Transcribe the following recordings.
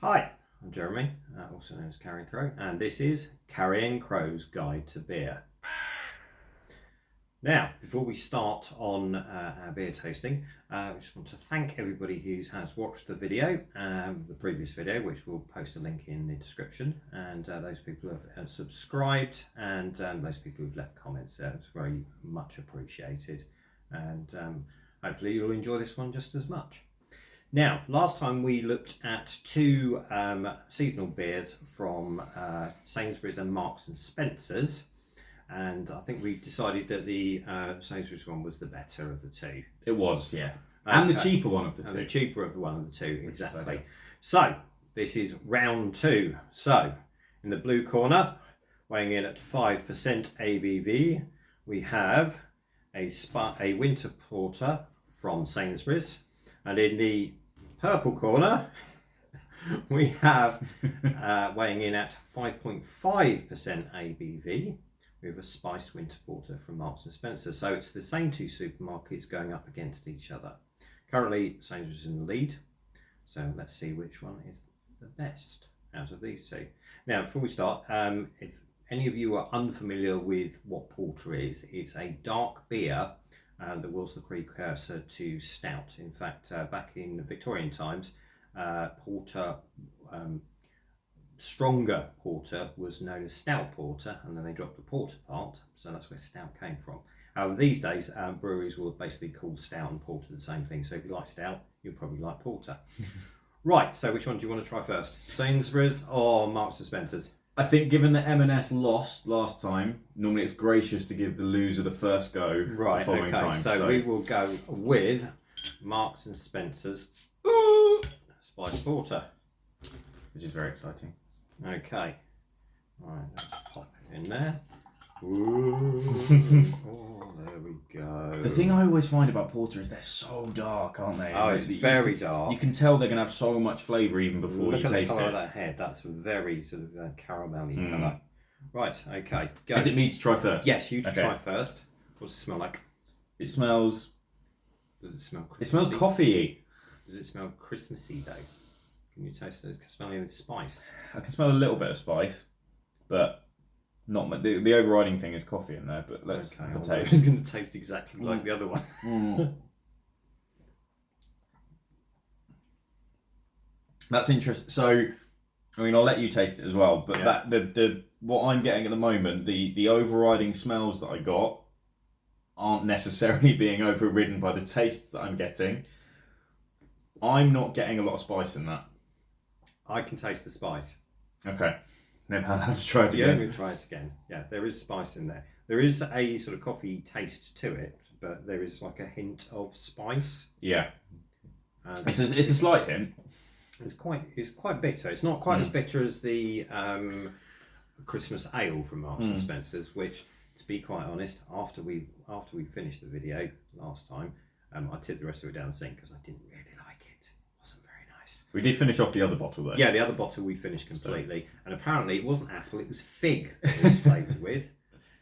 Hi, I'm Jeremy, also known as Carrion Crow, and this is Carrion Crow's Guide to Beer. Now, before we start on our beer tasting, I just want to thank everybody who has watched the video, the previous video, which we'll post a link in the description, and those people who have subscribed, and those people who've left comments there. It's very much appreciated, and hopefully you'll enjoy this one just as much. Now, last time we looked at two seasonal beers from Sainsburys and Marks and Spencer's, and I think we decided that the Sainsburys one was the better of the two. It was, yeah. And the cheaper one of the two. And the cheaper of the one of the two, exactly. So, this is round two. So, in the blue corner, weighing in at 5% ABV, we have a winter porter from Sainsburys. And in the purple corner, we have weighing in at 5.5% ABV. We have a spiced winter porter from Marks and Spencer. So it's the same two supermarkets going up against each other. Currently, Sainsbury's is in the lead. So let's see which one is the best out of these two. Now, before we start, if any of you are unfamiliar with what porter is, it's a dark beer that was the precursor to stout. In fact, back in Victorian times, porter, stronger porter was known as stout porter, and then they dropped the porter part, so that's where stout came from. However, these days, breweries will basically call stout and porter the same thing, so if you like stout, you'll probably like porter. Right, so which one do you want to try first? Sainsbury's or Marks and Spencer's? I think given that M&S lost last time, normally it's gracious to give the loser the first go the following time. So we will go with Marks and Spencer's Spiced Porter. Which is very exciting. Okay. Right, let's pop it in there. Ooh. Oh, there we go. The thing I always find about porter is they're so dark, aren't they? Oh, it's very dark. You can tell they're going to have so much flavour even before you taste it. Look at the colour of that head. That's very sort of caramelly colour. Right, okay. Go. Is it me to try first? Yes, you try first. What's it smell like? It smells... Does it smell Christmassy? It smells coffee-y. Does it smell Christmassy though? Can you taste it? It's smelling spice. I can smell a little bit of spice, but not much. The overriding thing is coffee in there, but let's taste. It's going to taste exactly like the other one. That's interesting. So, I mean, I'll let you taste it as well, but the what I'm getting at the moment, the overriding smells that I got aren't necessarily being overridden by the tastes that I'm getting. I'm not getting a lot of spice in that. I can taste the spice. Okay. Then I'll have to try it again. Yeah, we'll try it again. Yeah, there is spice in there. There is a sort of coffee taste to it, but there is like a hint of spice. Yeah. It's a slight hint. It's quite bitter. It's not quite as bitter as the Christmas ale from Marks and Spencer's, which, to be quite honest, after we finished the video last time, I tipped the rest of it down the sink because I didn't really like it. It wasn't very nice. We did finish off the other bottle though. Yeah, the other bottle we finished completely, and apparently it wasn't apple; it was fig that it was flavoured with,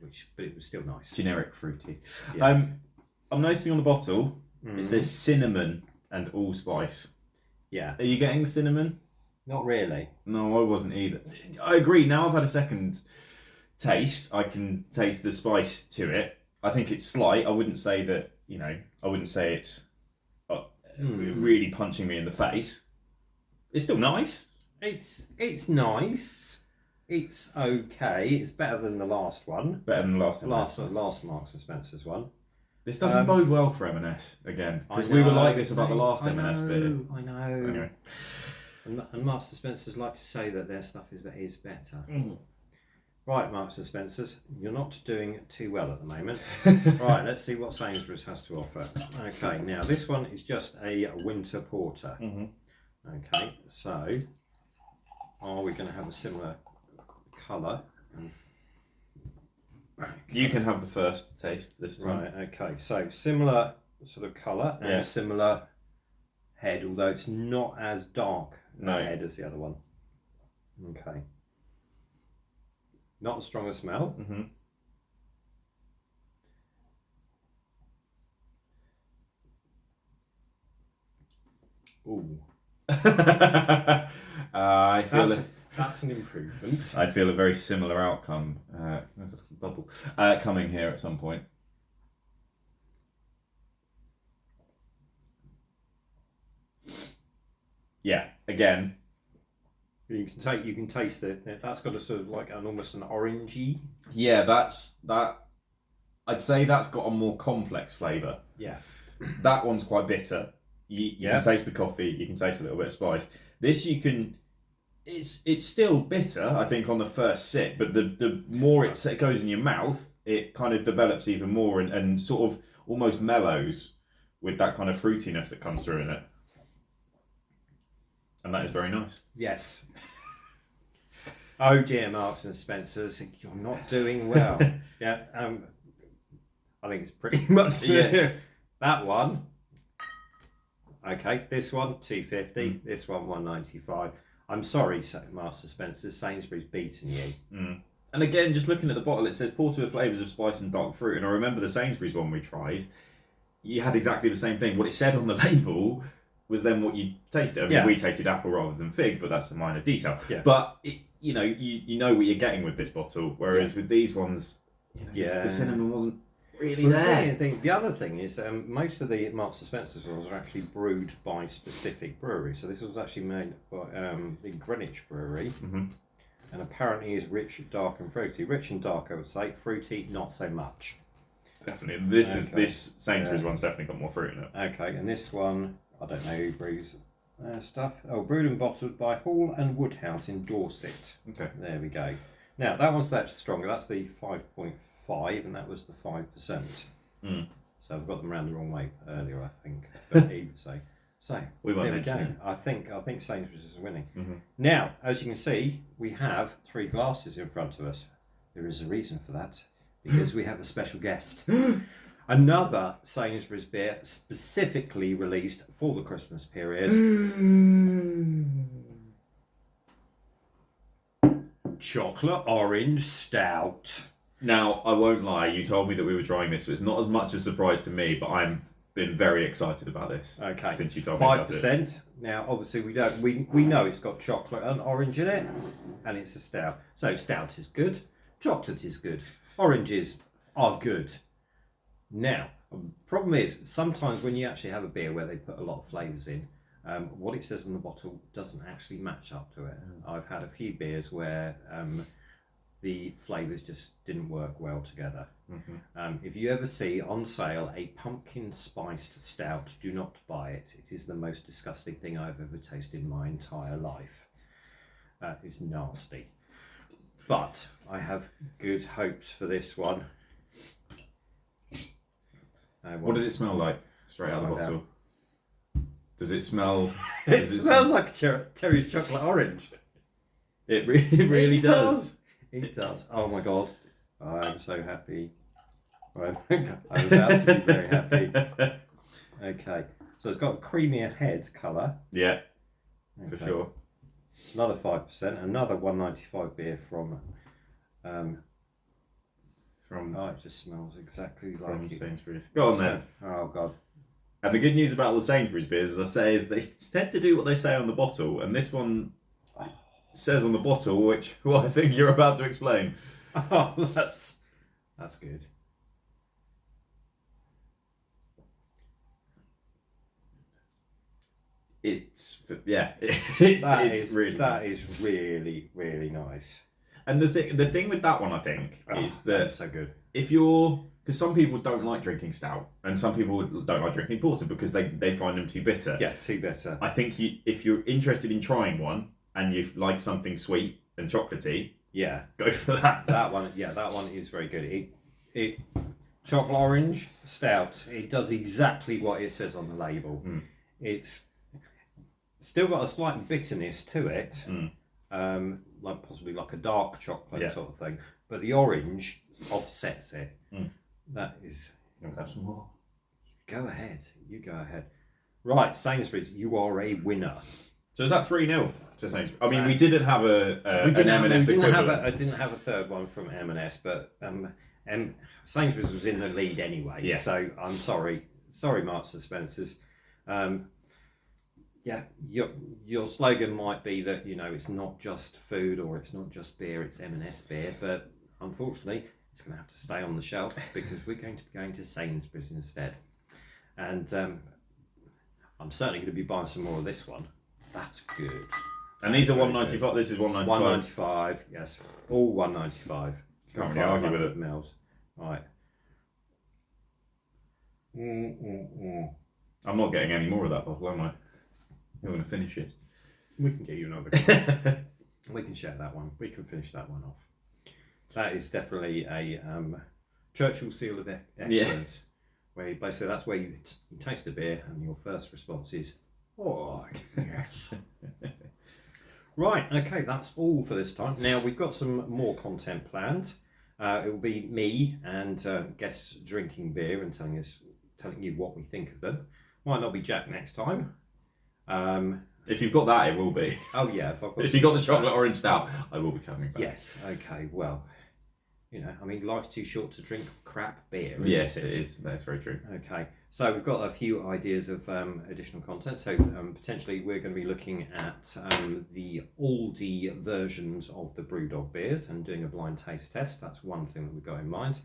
but it was still nice. Generic fruity. Yeah. I'm noticing on the bottle it says cinnamon and allspice. Yeah. Are you getting the cinnamon? Not really. No, I wasn't either. I agree. Now I've had a second taste, I can taste the spice to it. I think it's slight. I wouldn't say that. I wouldn't say it's really punching me in the face. It's still nice. It's nice. It's okay. It's better than the last one. Better than the last one. Last Marks and Spencer's one. This doesn't bode well for M&S again, because we were like this about the last M&S beer. I know. Anyway. And Marks and Spencer's like to say that their stuff is better. Right, Marks and Spencer's, you're not doing too well at the moment. Right, let's see what Sainsbury's has to offer. Okay, now this one is just a winter porter. Okay, so are we going to have a similar colour? You can have the first taste this time. Right, okay, so similar sort of colour and similar head, although it's not as dark head as the other one. Okay. Not as strong a smell. Ooh. I feel that's an improvement. I feel a very similar outcome. There's a bubble coming here at some point. Yeah, again. You can taste it. That's got a sort of like almost an orangey. Yeah, that. I'd say that's got a more complex flavour. Yeah. That one's quite bitter. You can taste the coffee. You can taste a little bit of spice. This you can. It's still bitter, I think, on the first sip, but the more it goes in your mouth, it kind of develops even more and sort of almost mellows with that kind of fruitiness that comes through in it. And that is very nice. Yes. Oh dear, Marks and Spencers, you're not doing well. Yeah. I think it's pretty much that one. Okay, this one $2.50. This one $1.95. I'm sorry, Marks and Spencers. Sainsbury's beaten you. And again, just looking at the bottle, it says porter with flavours of spice and dark fruit. And I remember the Sainsbury's one we tried. You had exactly the same thing. What it said on the label was then what you tasted. I mean, we tasted apple rather than fig, but that's a minor detail. Yeah. But you know what you're getting with this bottle, whereas with these ones, the cinnamon wasn't really there. The other thing is, most of the Marks and Spencer's ones are actually brewed by specific breweries. So this was actually made by the Greenwich Brewery, and apparently is rich, dark, and fruity. Rich and dark, I would say. Fruity, not so much. Definitely, this Sainsbury's one's definitely got more fruit in it. Okay, and this one, I don't know who brews stuff. Oh, brewed and bottled by Hall and Woodhouse in Dorset. Okay, there we go. Now that one's that stronger. That's the 5.5, and that was the 5%. So I've got them around the wrong way earlier, I think. But he would say. So we won't there we mention go. it. I think Sainsbury's is winning. Now, as you can see, we have 3 glasses in front of us. There is a reason for that, because we have a special guest. Another Sainsbury's beer specifically released for the Christmas period. Chocolate Orange Stout. Now, I won't lie, you told me that we were trying this, so it's not as much a surprise to me, but I've been very excited about this. Okay. Since you told me about it. 5%. Now, obviously, we know it's got chocolate and orange in it, and it's a stout. So, stout is good, chocolate is good, oranges are good. Now, the problem is, sometimes when you actually have a beer where they put a lot of flavours in, what it says on the bottle doesn't actually match up to it. I've had a few beers where the flavours just didn't work well together. If you ever see on sale a pumpkin spiced stout, do not buy it. It is the most disgusting thing I've ever tasted in my entire life. It's nasty. But I have good hopes for this one. What does it smell like straight out of the bottle? Does it smell? It smells like Terry's chocolate orange. It really does. It does. Oh my god. I'm so happy. I'm about to be very happy. Okay. So it's got a creamier head colour. Yeah, for sure. It's another 5%. Another $1.95 beer from... oh, it just smells exactly like it. Sainsbury's. Go on then. Oh god. And the good news about all the Sainsbury's beers, as I say, is they tend to do what they say on the bottle, and this one says on the bottle, which I think you're about to explain. Oh, that's good. It's really that is really, really nice. And the thing with that one, I think, is that so good. Because some people don't like drinking stout, and some people don't like drinking porter because they find them too bitter. Yeah, too bitter. I think if you're interested in trying one and you like something sweet and chocolatey, go for that. That one is very good. It chocolate orange stout. It does exactly what it says on the label. It's still got a slight bitterness to it, like possibly like a dark chocolate sort of thing. But the orange offsets it. That is. You want to have some more? Go ahead. You go ahead. Right, Sainsbury's, you are a winner. So is that 3-0 to Sainsbury's? I mean, we didn't have an M&S equivalent. I didn't have a third one from M&S, but Sainsbury's was in the lead anyway. Yeah. So I'm sorry, Marks and Spencers. yeah, your slogan might be that, you know, it's not just food or it's not just beer, it's M&S beer, but unfortunately it's going to have to stay on the shelf because we're going to be going to Sainsburys instead. And I'm certainly going to be buying some more of this one. That's good. And these are $1.95. This is $1.95. $1.95, yes. All $1.95. Can't really argue with it. Mils. Right. I'm not getting any more of that bottle, am I? You're going to finish it. We can get you another one. We can share that one. We can finish that one off. That is definitely a Churchill seal of excellence. Yeah. Where you basically, that's where you taste a beer and your first response is, oh, yes. Right, okay, that's all for this time. Now, we've got some more content planned. It will be me and guests drinking beer and telling you what we think of them. Might not be Jack next time. If you've got that, it will be. Oh, yeah. If you've got the chocolate orange stout, I will be coming back. Yes, okay, well, you know, I mean, life's too short to drink crap beer. Yes, it is. That's very true. Okay, so we've got a few ideas of additional content. So potentially we're going to be looking at the Aldi versions of the Brewdog beers and doing a blind taste test. That's one thing that we've got in mind.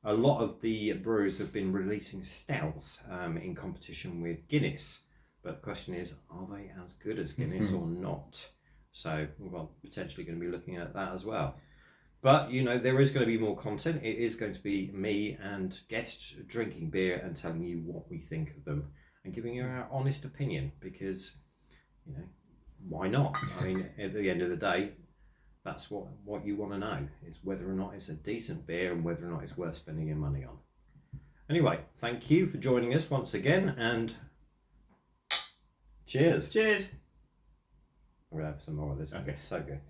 A lot of the brewers have been releasing stouts in competition with Guinness. But the question is, are they as good as Guinness or not? So we're potentially going to be looking at that as well. But, you know, there is going to be more content. It is going to be me and guests drinking beer and telling you what we think of them and giving you our honest opinion because, you know, why not? I mean, at the end of the day, that's what you want to know is whether or not it's a decent beer and whether or not it's worth spending your money on. Anyway, thank you for joining us once again and cheers. Cheers. I'm going to have some more of this. Okay. It's so good.